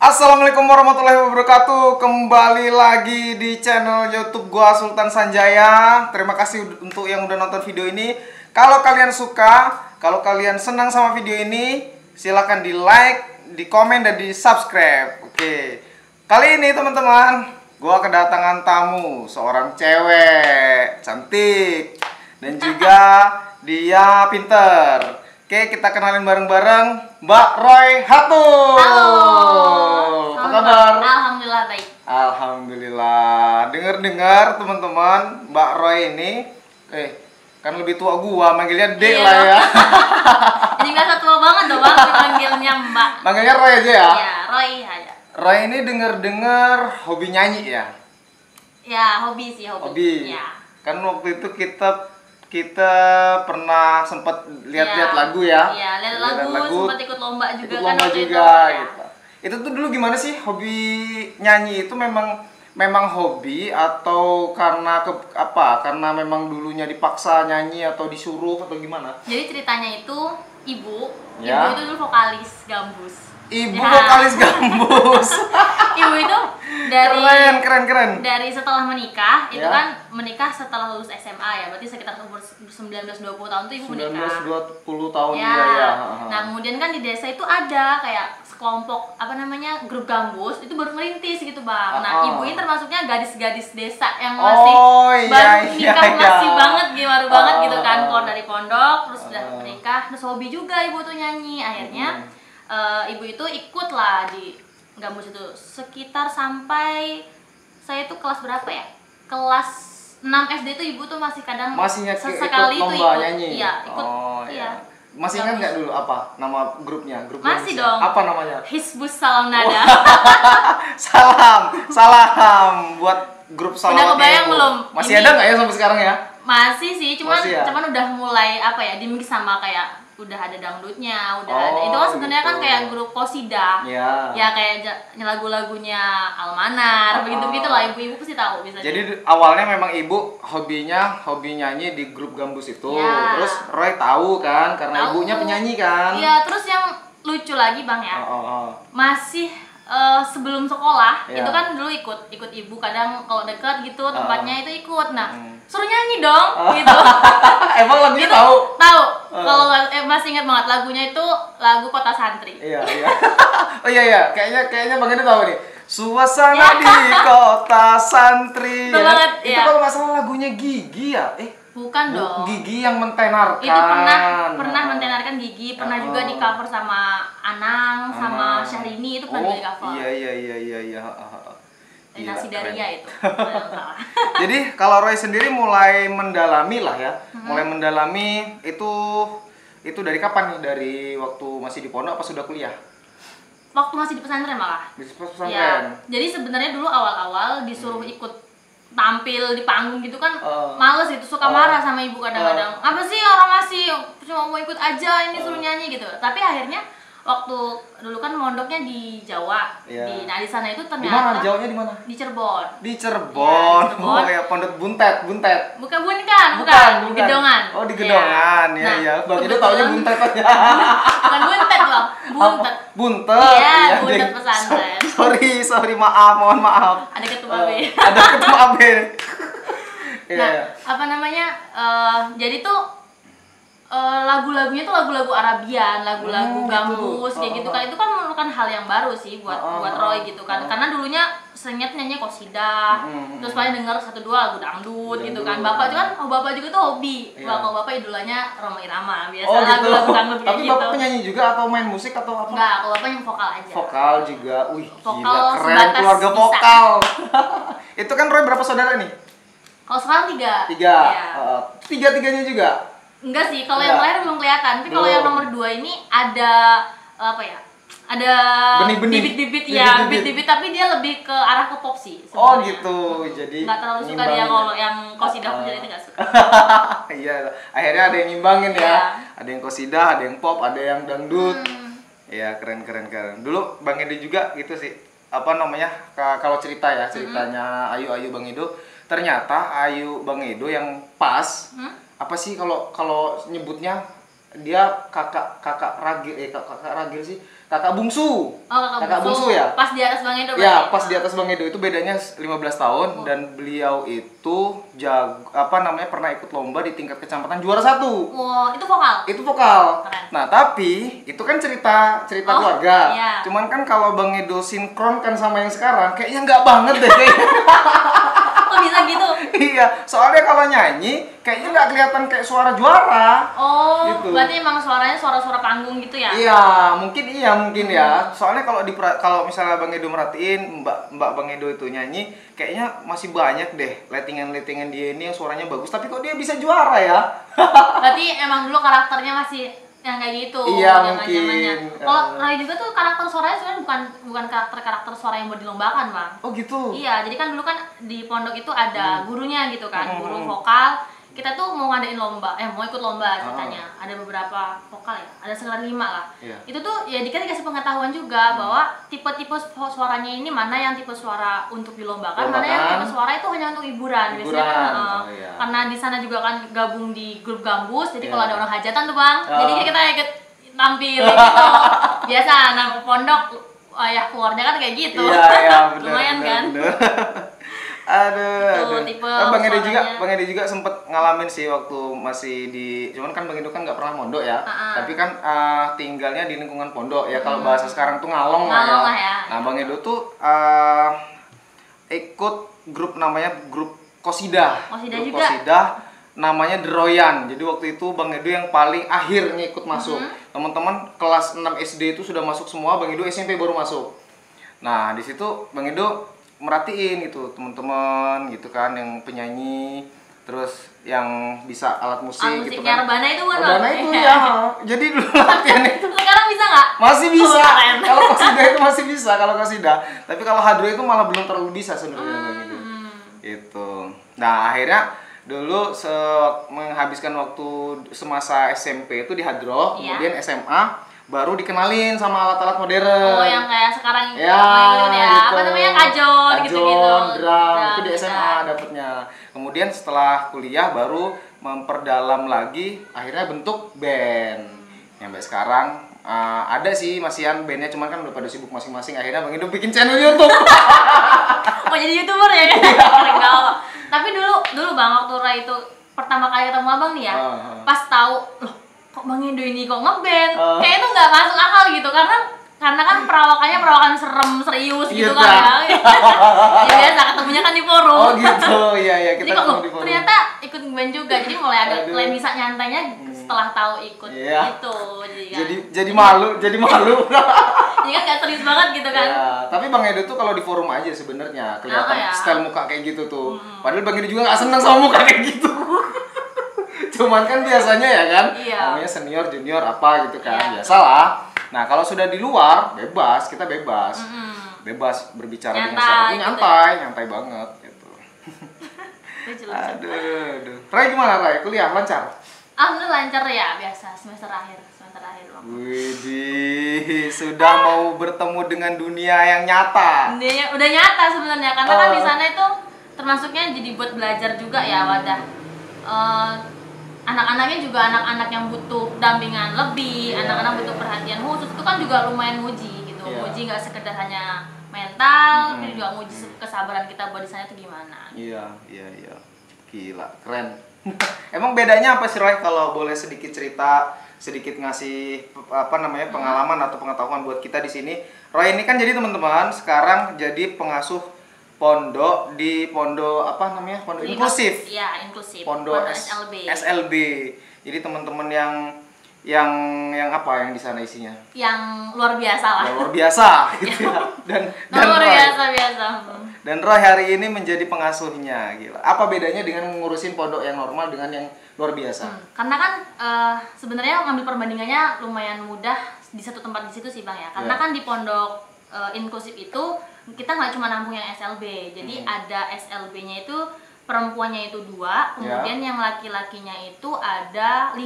Assalamualaikum warahmatullahi wabarakatuh. Kembali lagi di channel YouTube gua Sultan Sanjaya. Terima kasih untuk yang udah nonton video ini. Kalau kalian suka, kalau kalian senang sama video ini, silahkan di like, di komen, dan di subscribe. Oke. Kali ini teman-teman, gua kedatangan tamu, seorang cewek cantik dan juga dia pinter. Oke, kita kenalin bareng-bareng Mbak Roy Hatu. Halo. Apa kabar? Alhamdulillah baik. Alhamdulillah. Dengar-dengar teman-teman, Mbak Roy ini kan lebih tua gua, manggilnya Dek Iya. lah ya. Jadi nggak tua banget dong bang, dipanggilnya Mbak. Manggilnya Roy aja ya. Iya, Roy aja. Roy ini dengar-dengar hobi nyanyi ya. Ya hobi sih hobi. Hobi. Ya. Kan waktu itu kita pernah sempat lihat-lihat Iya. lagu ya. Iya, lihat lagu, sempat ikut lomba juga ikut kan lomba waktu juga itu. gitu. Itu tuh dulu gimana sih hobi nyanyi itu memang hobi atau karena karena memang dulunya dipaksa nyanyi atau disuruh atau gimana? Jadi ceritanya itu ibu Ya. itu dulu vokalis gambus. Ibu Ya. vokalis gambus. Ibu itu dari keren. dari setelah menikah itu Ya. kan menikah setelah lulus SMA ya, berarti sekitar umur 19-20 tahun tuh ibu menikah. 19-20 tahun Ya. ya. Nah, kemudian kan di desa itu ada kayak sekelompok grup gambus itu baru merintis gitu, Bang. Nah, ibu ini termasuknya gadis-gadis desa yang masih baru nikah, masih banget baru banget gitu kan, keluar dari pondok terus udah menikah, terus hobi juga ibu tuh nyanyi. Akhirnya ibu itu ikutlah di gambus itu sekitar sampai saya tuh kelas berapa ya? Kelas 6 SD tuh ibu tuh masih kadang sesekali ikut tuh lomba ikut. nyanyi. Iya, ikut. Iya. Iya. Masih ingat nggak dulu apa nama grupnya? Masih dong. Apa namanya? Hizbus Salam Nada. Salam buat grup Salam. Udah kebayang belum? Masih ada nggak ya sampai sekarang ya? Masih sih, Masih ya? cuman udah mulai dimix sama kayak udah ada dangdutnya, udah ada. Itu kan sebenarnya kan gitu. kayak grup Qosidah. Ya. Ya kayak lagu-lagunya Almanar, begitu-begitu lah, ibu-ibu pasti tahu bisa. Jadi awalnya memang ibu hobi nyanyi di grup gambus itu. Ya. Terus Roy tahu kan karena Tahu. ibunya penyanyi kan. Iya, terus yang lucu lagi Bang ya. Masih sebelum sekolah Ya. itu kan dulu ikut ibu, kadang kalau deket gitu tempatnya itu ikut. Nah, suruh nyanyi dong gitu. Emang lagunya Itu tahu? tahu. Kalau masih ingat banget lagunya itu lagu Kota Santri. Iya. Oh iya. Kayaknya Bang Edi tahu nih. Suasana Ya. di kota santri. Betul banget, Itu ya. kalau nggak salah lagunya Gigi ya? Bukan dong. Gigi yang mentenarkan. Itu pernah mentenarkan Gigi, pernah juga di cover sama Anang, sama Syahrini, itu pernah juga di cover. Iya. Nasi Gila, Daria keren. itu. Kalau yang salah. Jadi kalau Roy sendiri mulai mendalami lah ya, mulai mendalami itu dari kapan nih? Dari waktu masih di pondok apa sudah kuliah? Waktu masih di pesantren malah. Di pesantren. Ya, jadi sebenarnya dulu awal-awal disuruh ikut tampil di panggung gitu kan, males gitu, suka marah sama ibu kadang-kadang. Apa sih orang masih cuma mau ikut aja, ini suruh nyanyi gitu. Tapi akhirnya waktu dulu kan mondoknya di Jawa, di sana itu Di mana? ternyata Jauhnya di mana? di Cirebon. Di Cirebon. Ya, di Cirebon. Oh ya, Pondok Buntet. Bukan. Di Gedongan. Oh, di Gedongan. Iya. Bang itu taunya Buntet aja. Bukan Buntet, Bang. Buntet. Buntet. Iya, Ding. Buntet pesantren. Sorry, mohon maaf. Ada ketua B. Ada ketua B. Nah, jadi tuh lagu-lagunya tuh lagu-lagu Arabian, lagu-lagu gambus kayak gitu kan. Itu kan merupakan hal yang baru sih buat Roy gitu kan. Karena dulunya seringnya nyanyi qosidah, terus paling denger 1-2 lagu dangdut gitu kan. Bapak juga tuh hobi. Kalau bapak idolanya Rhoma Irama, biasa lagu-lagu dangdut kayak Tapi gitu. bapak penyanyi juga atau main musik atau apa? Enggak, kalau bapak yang vokal aja. Vokal juga. Wih, Vokal gila keren sebatas keluarga bisa. vokal. Itu kan Roy berapa saudara nih? Kalau sekarang 3. 3. Iya. Tiga-tiganya juga. Enggak sih, kalau yang lahir belum kelihatan. Tapi kalau yang nomor 2 ini ada ada Benih-benih. bibit-bibit tapi dia lebih ke arah ke pop sih sebenarnya. Oh gitu, jadi Nggak terlalu suka dia kalau yang qosidah jadi itu nggak suka. Iya, akhirnya ada yang ngimbangin ya. Iya. Ada yang qosidah, ada yang pop, ada yang dangdut. Iya, keren. Dulu Bang Edo juga gitu sih. Kalau ceritanya Ayu Bang Edo, ternyata Ayu Bang Edo yang pas. Apa sih kalau nyebutnya dia kakak ragil sih, kakak bungsu. Oh, kakak bungsu ya. Pas di atas Bang Edo. Ya, pas di atas Bang Edo itu bedanya 15 tahun. Dan beliau itu pernah ikut lomba di tingkat kecamatan juara 1. Wow, itu vokal. Itu vokal. Keren. Nah, tapi itu kan cerita keluarga. Iya. Cuman kan kalau Bang Edo sinkron kan sama yang sekarang kayaknya nggak banget deh. Kok bisa gitu? Iya, soalnya kalau nyanyi kayaknya nggak kelihatan kayak suara juara. Oh, gitu. Berarti emang suaranya suara-suara panggung gitu ya? Iya, mungkin ya. Soalnya kalau misalnya Bang Edo merhatiin Mbak Bang Edo itu nyanyi, kayaknya masih banyak deh lettingan dia ini yang suaranya bagus. Tapi kok dia bisa juara ya? Berarti emang dulu karakternya masih yang kayak gitu. Iya, mungkin. Kalau Roy juga tuh karakter suaranya sebenarnya bukan karakter suara yang mau dilombakan, Bang. Oh gitu. Iya, jadi kan dulu kan di pondok itu ada gurunya gitu kan, guru vokal. Kita tuh mau ngadain lomba, mau ikut lomba ceritanya. Ada beberapa vokal ya, ada sekitar 5 lah. Iya. Itu tuh ya dikasih pengetahuan juga bahwa tipe-tipe suaranya ini mana yang tipe suara untuk dilombakan, mana yang tipe suara itu hanya untuk hiburan. Biasanya kan karena di sana juga kan gabung di grup gambus, jadi kalau ada orang hajatan tuh Bang, jadi kita ikut tampil gitu. Biasa anak pondok ayah keluarnya kan kayak gitu. Iya, benar. Lumayan kan? Aduh. Tipe Bang Edo juga sempet ngalamin sih waktu masih cuman kan Bang Edo kan nggak pernah mondok ya. Tapi kan tinggalnya di lingkungan pondok ya. Kalau bahasa sekarang tuh ngalong lah ya. Nah, Bang Edo tuh ikut namanya grup Kosida. Kosida namanya Deroyan. Jadi waktu itu Bang Edo yang paling akhirnya ikut masuk. Teman-teman kelas 6 SD itu sudah masuk semua, Bang Edo SMP baru masuk. Nah, di situ Bang Edo merhatiin gitu teman-teman gitu kan yang penyanyi, terus yang bisa alat musik gitu kan. Rebana itu kan? Rebana itu ya. Jadi dulu latihan itu. Sekarang bisa nggak? Masih bisa. Kalau Kosida itu masih bisa kalau Kosida. Tapi kalau Hadro itu malah belum terlalu bisa sebenarnya gitu. Itu. Nah, akhirnya dulu menghabiskan waktu semasa SMP itu di Hadro, kemudian SMA baru dikenalin sama alat-alat modern. Oh, yang kayak sekarang ya, gitu. Apa namanya, kajon gitu-gitu. Drum, itu di SMA dapetnya. Kemudian setelah kuliah baru memperdalam lagi, akhirnya bentuk band. Sampai sekarang ada sih masihan bandnya, cuman kan udah pada sibuk masing-masing. Akhirnya Bang Edo bikin channel YouTube. Oh, jadi YouTuber ya? Tapi dulu Bang, waktu Ray itu pertama kali ketemu Abang nih ya, pas tahu loh kok Bang Edo ini kok ngeband, kayak itu nggak masuk akal gitu, karena kan perawakan serem serius gitu kan ya. Ya biasa ketemunya kan di forum. Oh gitu, iya kita ketemu di forum. Ternyata ikut ngeband juga, jadi mulai agak mulai bisa nyantainya setelah tahu ikut gitu. Jadi malu. Jadi kan nggak serius banget gitu kan. Ya, tapi Bang Edo tuh kalau di forum aja sebenarnya kelihatan style muka kayak gitu tuh. Padahal Bang Edo juga nggak seneng sama muka kayak gitu. Cuman kan biasanya ya kan, namanya senior, junior apa gitu kan, biasalah. Nah, kalau sudah di luar, kita bebas. Bebas berbicara dengan siapa, nyantai banget gitu. Aduh. Ray gimana Ray? Kuliah lancar? Alhamdulillah lancar ya, biasa semester akhir. Widih, sudah mau bertemu dengan dunia yang nyata. Udah nyata sebenarnya, karena kan di sana itu termasuknya jadi buat belajar juga ya, wadah. Anak-anaknya juga anak-anak yang butuh dampingan lebih, anak-anak butuh perhatian khusus, itu kan juga lumayan nguji gitu. Nguji nggak sekedar hanya mental, tapi juga nguji kesabaran kita buat di sana itu gimana. Iya. Gila, keren. Emang bedanya apa sih Roy, kalau boleh sedikit cerita, sedikit ngasih pengalaman atau pengetahuan buat kita di sini. Roy ini kan jadi teman-teman sekarang jadi pengasuh pondok pondok inklusif. Iya, inklusif. Pondok SLB. Jadi teman-teman yang apa yang di sana isinya? Yang luar biasa lah. Luar biasa gitu ya. Dan luar biasa. Dan Roy hari ini menjadi pengasuhnya, gila. Apa bedanya dengan ngurusin pondok yang normal dengan yang luar biasa? Karena kan sebenarnya ngambil perbandingannya lumayan mudah di satu tempat di situ sih Bang ya. Karena kan di pondok inklusif itu kita nggak cuma nampung yang SLB, jadi ada SLB-nya itu perempuannya itu 2, kemudian yang laki-lakinya itu ada 5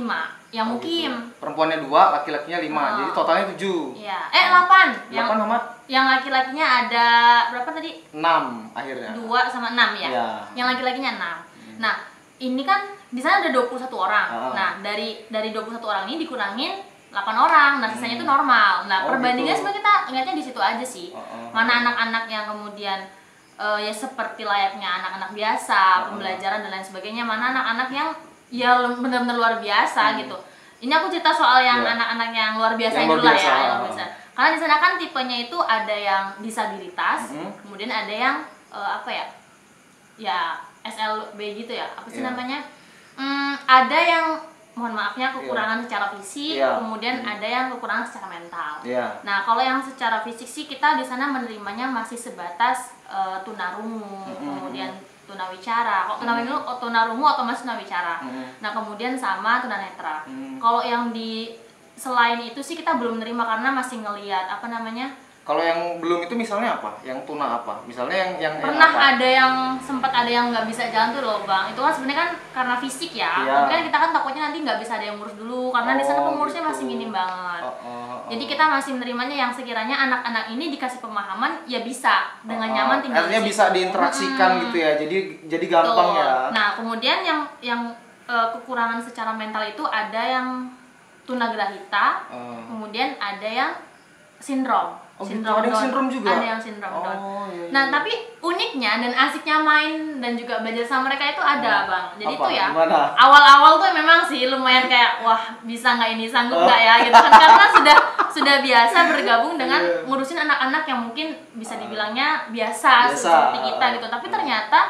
yang mukim. Gitu. Perempuannya 2, laki-lakinya 5, jadi totalnya 7. Iya, 8. 8 sama? Yang laki-lakinya ada berapa tadi? 6 akhirnya. 2 sama 6 ya. Yang laki-lakinya 6. Nah, ini kan di sana ada 21 orang. Nah, dari 21 orang ini dikurangin 8 orang. Nah, sisanya itu normal. Nah, perbandingan gitu. sebenarnya kita ngeliatnya di situ aja sih. Mana anak-anak yang kemudian ya seperti layaknya anak-anak biasa, pembelajaran dan lain sebagainya. Mana anak-anak yang ya benar-benar luar biasa gitu. Ini aku cerita soal yang anak-anak yang luar biasa dulu lah ya, yang luar biasa. Karena di sana kan tipenya itu ada yang disabilitas, kemudian ada yang apa ya? Ya SLB gitu ya. Apa sih namanya? Ada yang mohon maafnya kekurangan secara fisik, kemudian ada yang kekurangan secara mental. Nah, kalau yang secara fisik sih kita di sana menerimanya masih sebatas tunarungu, kemudian tunawicara. Kalau tunarungu otomatis tunawicara. Nah, kemudian sama tunanetra. Kalau yang di selain itu sih kita belum menerima karena masih ngelihat apa namanya. Kalau yang belum itu misalnya apa? Yang tuna apa? Misalnya yang pernah yang apa? ada yang sempat ada yang nggak bisa jalan tuh loh bang. Itu kan sebenarnya kan karena fisik ya. Tapi kan kita kan takutnya nanti nggak bisa ada yang ngurus dulu karena di sana pengurusnya masih minim banget. Jadi kita masih menerimanya yang sekiranya anak-anak ini dikasih pemahaman ya bisa dengan nyaman tinggal. Artinya bisa diinteraksikan gitu ya. Jadi gampang ya. Nah kemudian yang kekurangan secara mental itu ada yang tunagrahita, kemudian ada yang sindrom. Sindrom ada yang sindrom juga? Ada yang sindrom Down. Nah, tapi uniknya dan asiknya main dan juga belajar sama mereka itu ada, Bang. Jadi itu ya, awal-awal tuh memang sih lumayan kayak, wah bisa nggak ini, sanggup nggak ya, gitu kan. Karena sudah biasa bergabung dengan ngurusin anak-anak yang mungkin bisa dibilangnya biasa seperti kita gitu. Tapi ternyata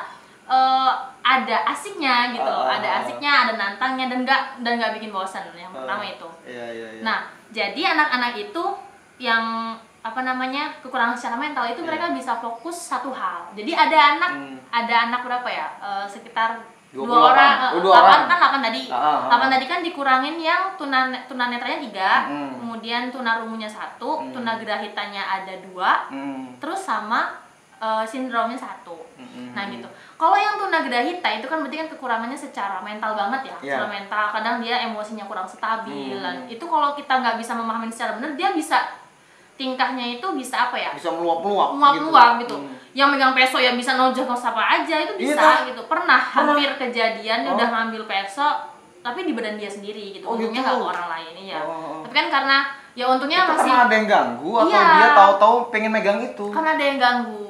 ada asiknya gitu, ada asiknya, ada nantangnya dan nggak bikin bosan. Yang pertama itu. Nah, jadi anak-anak itu yang apa namanya kekurangan secara mental itu mereka bisa fokus satu hal. Jadi ada anak berapa ya, sekitar 2 orang, 8 tadi. 8 tadi kan dikurangin yang tunanetranya 3, kemudian tunarungunya 1, tunagrahitanya ada 2, terus sama sindromnya 1. Nah gitu. Kalau yang tunagrahita itu kan berarti kan kekurangannya secara mental banget ya, secara mental. Kadang dia emosinya kurang stabil. Dan itu kalau kita nggak bisa memahami secara benar, dia bisa tingkahnya itu bisa apa ya? Bisa meluap-luap gitu. Yang megang peso yang bisa nojok apa aja itu bisa gitu. Pernah hampir kejadian dia udah ngambil peso tapi di badan dia sendiri gitu. Untungnya nggak ke orang lain ya. Tapi kan karena ya untungnya itu masih karena ada yang ganggu atau dia tahu-tahu pengen megang itu? Karena ada yang ganggu.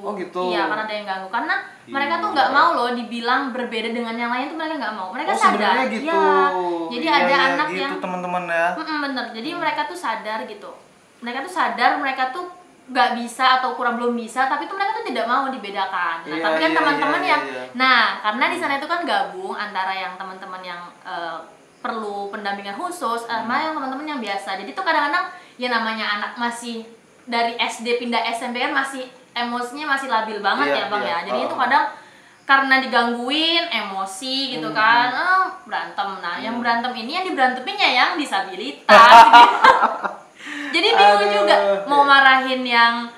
Iya, karena ada yang ganggu. Karena mereka tuh nggak mau loh dibilang berbeda dengan yang lain tuh mereka nggak mau. Mereka sadar. Gitu. Ya. Jadi ada anak gitu, yang teman-teman ya. Bener. Jadi mereka tuh sadar gitu. Mereka tuh nggak bisa atau belum bisa, tapi tuh mereka tuh tidak mau dibedakan. Nah, tapi kan teman-teman yang nah karena di sana itu kan gabung antara yang teman-teman yang perlu pendampingan khusus sama yang teman-teman yang biasa. Jadi tuh kadang-kadang ya namanya anak masih dari SD pindah SMP kan masih emosinya masih labil banget ya bang ya. Jadi itu kadang karena digangguin emosi gitu kan, berantem. Nah yang berantem ini yang diberanteminnya yang disabilitas gitu. Jadi bingung juga mau marahin yang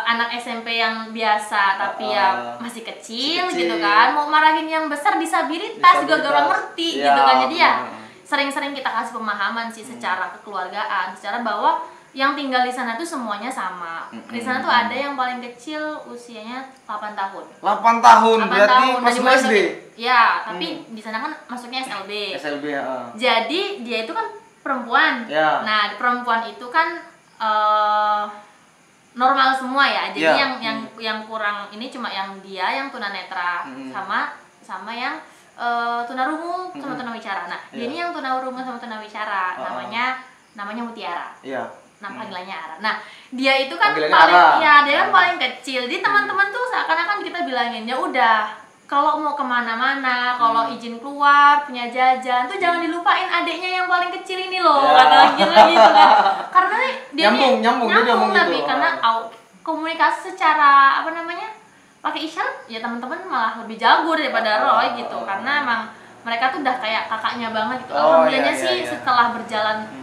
anak SMP yang biasa tapi ya masih kecil gitu kan, mau marahin yang besar disabilitas juga gak ngerti gitu kan. Jadi ya sering-sering kita kasih pemahaman sih secara kekeluargaan, secara bahwa yang tinggal di sana tuh semuanya sama. Di sana tuh ada yang paling kecil usianya 8 tahun. 8 tahun berarti masih SD. Ya, tapi di sana kan masuknya SLB. Jadi dia itu kan perempuan. Nah, perempuan itu kan normal semua ya. Jadi yang kurang ini cuma yang dia yang tunanetra sama yang tunarungu sama tunawicara. Nah, dia ini yang tunarungu sama tunawicara. Namanya Mutiara. Nah, panggilannya Ara. Nah, dia itu kan dia kan paling kecil. Jadi teman-teman tuh seakan-akan kita bilangin ya udah, kalau mau kemana-mana, kalau izin keluar, punya jajan, tuh jangan dilupain adiknya yang paling kecil ini loh, kata gitu kan. Karena dia nyambung tapi gitu. Karena komunikasi secara apa namanya pakai isyarat, ya teman-teman malah lebih jago daripada Roy gitu. Karena emang mereka tuh udah kayak kakaknya banget gitu. Alhamdulillahnya sih setelah berjalan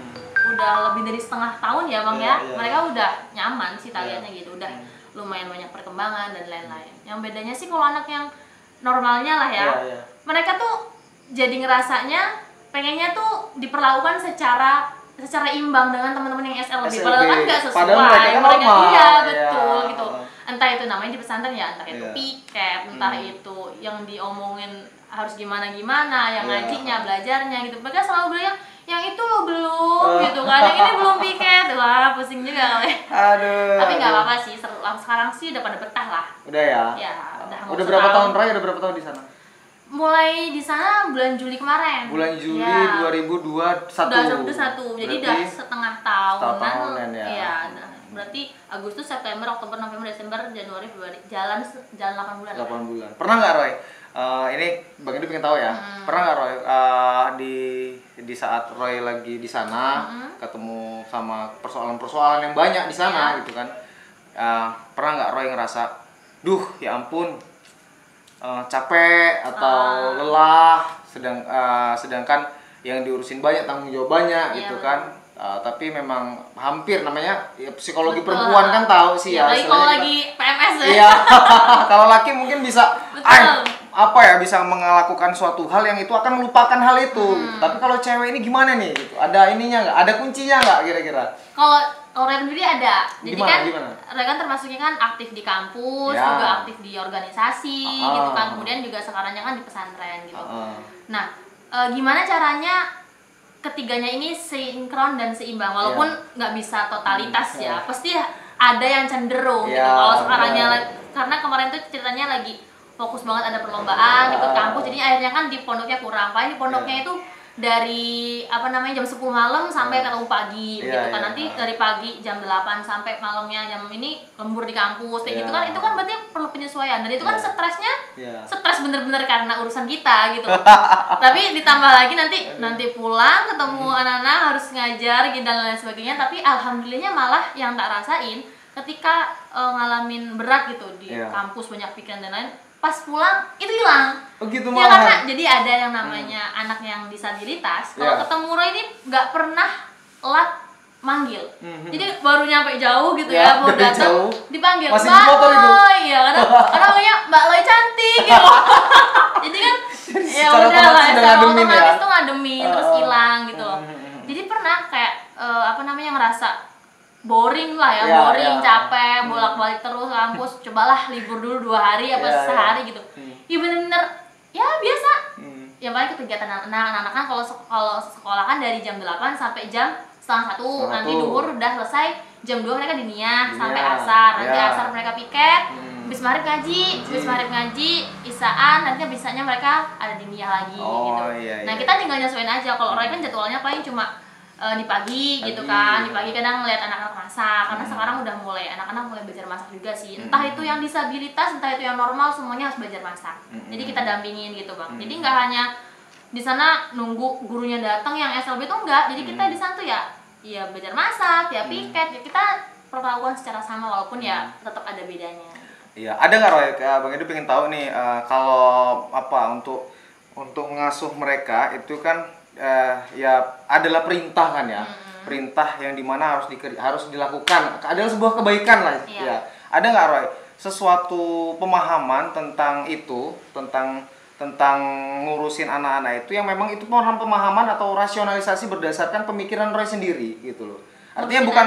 udah lebih dari setengah tahun ya bang mereka udah nyaman sih taliannya gitu, udah lumayan banyak perkembangan dan lain-lain. Yang bedanya sih kalau anak yang normalnya lah ya, mereka tuh jadi ngerasanya pengennya tuh diperlakukan secara imbang dengan teman-teman yang SLB. Padahal kan nggak sesuai. Padahal mereka iya betul gitu. entah itu namanya di pesantren ya, entah itu piket, entah itu yang diomongin harus gimana-gimana, yang ngajinya, belajarnya gitu. Mereka selalu bilang yang itu lo belum gitu kan, yang ini belum piket. Wah, pusing juga kali. Aduh. Tapi nggak apa-apa sih, sekarang sih udah pada betah lah. Udah ya? Ya, udah berapa tahun Ray? Udah berapa tahun di sana? Mulai di sana bulan Juli kemarin. Bulan Juli ya. 2021. Udah satu. Jadi udah setengah tahunan. Ya. Iya, berarti Agustus, September, Oktober, November, Desember, Januari, Februari. Jalan 8 bulan. 8 bulan. Pernah nggak Roy? Ini Bang Edu pengen tahu ya. Pernah nggak Roy di saat Roy lagi di sana ketemu sama persoalan-persoalan yang banyak di sana gitu kan? Pernah nggak Roy ngerasa, duh ya ampun, capek atau lelah, sedangkan yang diurusin banyak, tanggung jawab banyak gitu kan? Tapi memang hampir namanya ya, psikologi perempuan kan tahu sih ya. Kalau lagi PMS ya. Iya. Kalau laki mungkin bisa bisa melakukan suatu hal yang itu akan melupakan hal itu. Gitu. Tapi kalau cewek ini gimana nih? Gitu. Ada ininya nggak? Ada kuncinya nggak kira-kira? Kalau Ray sendiri ada. Jadi gimana? Ray kan termasuknya kan aktif di kampus, juga aktif di organisasi gitu kan. Kemudian juga sekarangnya kan di pesantren gitu. Nah, gimana caranya ketiganya ini sinkron dan seimbang, walaupun nggak bisa totalitas ya, pasti ada yang cenderung gitu. Kalau sekarangnya, karena kemarin tuh ceritanya lagi fokus banget ada perlombaan ikut kampus, jadi akhirnya kan di pondoknya kurang. Paling di pondoknya itu dari jam 10 malam sampai ketemu pagi gitu kan. Nanti dari pagi jam 8 sampai malamnya jam ini lembur di kampus kayak gitu kan. Itu kan berarti perlu penyesuaian, dan itu kan stresnya stres bener-bener karena urusan kita gitu. Tapi ditambah lagi nanti pulang ketemu anak-anak harus ngajar gitu dan lain sebagainya. Tapi alhamdulillahnya malah yang tak rasain ketika ngalamin berat gitu di kampus, banyak pikiran dan lain, pas pulang itu hilang. Oh gitu ya karena jadi ada yang namanya anak yang disabilitas, kalau ketemu Roy ini nggak pernah telat manggil. Jadi baru nyampe jauh gitu ya, baru datang dipanggil masih Mbak di motor itu. Iya, karena punya Mbak Loy cantik gitu. Jadi kan ya udah lah, secara otomatis tuh ngademin terus hilang gitu loh. Jadi pernah kayak ngerasa boring lah ya, capek, bolak-balik terus kampus. Cobalah libur dulu 2 hari apa sehari gitu. Ya bener-bener ya biasa. Ya paling kegiatan anak-anak kan kalau sekolah kan dari jam 8 sampai jam setengah 1. Nanti duhur udah selesai, jam 2 mereka diniyah sampai asar. Nanti asar mereka piket, habis maghrib ngaji, isaan, nanti bisanya mereka ada diniyah lagi gitu. Nah, kita tinggal nyesuaiin aja. Kalau Roy kan jadwalnya paling cuma di pagi gitu kan. Di pagi kadang ngeliat anak-anak masak, karena sekarang udah anak-anak mulai belajar masak juga sih. Entah itu yang disabilitas, entah itu yang normal, semuanya harus belajar masak. Jadi kita dampingin gitu Bang. Jadi nggak hanya di sana nunggu gurunya datang yang SLB itu enggak. Jadi kita di sana tuh ya belajar masak, ya piket, ya kita perlakuan secara sama, walaupun ya tetap ada bedanya. Iya, ada nggak Roy? Bang Edu pengen tahu nih, kalau untuk ngasuh mereka itu kan ya adalah perintah kan ya, perintah yang dimana harus dilakukan, adalah sebuah kebaikan lah ya. Ada nggak Roy sesuatu pemahaman tentang itu, tentang ngurusin anak-anak itu yang memang itu pemahaman atau rasionalisasi berdasarkan pemikiran Roy sendiri gitu loh. Artinya bukan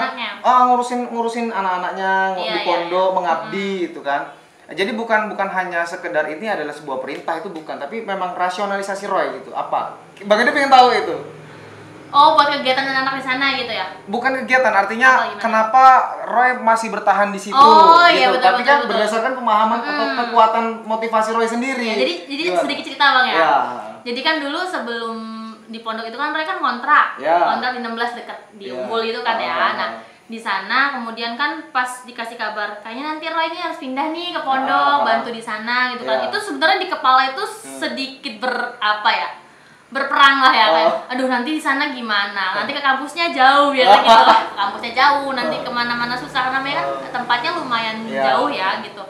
ngurusin anak-anaknya di pondok mengabdi gitu kan. Jadi bukan hanya sekedar ini adalah sebuah perintah, itu bukan, tapi memang rasionalisasi Roy gitu. Apa? Bang Edu pengen tahu itu. Oh, buat kegiatan anak-anak di sana gitu ya? Bukan kegiatan, artinya kenapa Roy masih bertahan di situ gitu. Iya, betul, tapi kan berdasarkan pemahaman atau kekuatan motivasi Roy sendiri. Ya, jadi sedikit cerita Bang ya. Jadi kan dulu sebelum di pondok itu kan Roy kan kontrak di 16 dekat di Umbul itu kan ya. Nah, di sana kemudian kan pas dikasih kabar kayaknya nanti Roy ini harus pindah nih ke pondok, bantu di sana gitu kan. Itu sebenarnya di kepala itu sedikit berperang lah ya, kayak aduh nanti di sana gimana, nanti ke kampusnya jauh biasa gitu lah, kampusnya jauh, nanti kemana-mana susah karena memang tempatnya lumayan jauh ya gitu.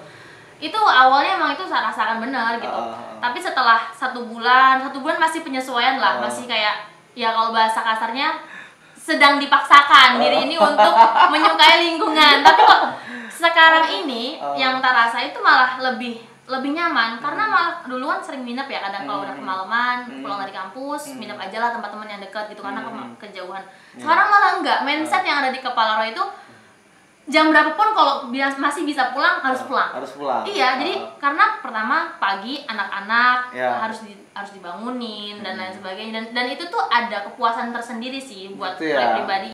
Itu awalnya emang itu saya rasakan bener gitu, tapi setelah 1 bulan masih penyesuaian lah, masih kayak ya kalau bahasa kasarnya sedang dipaksakan diri ini untuk menyukai lingkungan. Tapi kok sekarang ini yang tak rasa itu malah lebih nyaman, karena malah duluan sering nginep ya, kadang kalau udah kemalaman pulang dari kampus nginep aja lah tempat teman yang dekat gitu karena kejauhan. Sekarang malah enggak, mindset yang ada di kepala Roy itu jam berapapun kalau masih bisa pulang harus pulang. Harus pulang. Iya, jadi karena pertama pagi anak-anak harus dibangunin dan lain sebagainya dan itu tuh ada kepuasan tersendiri sih buat saya pribadi.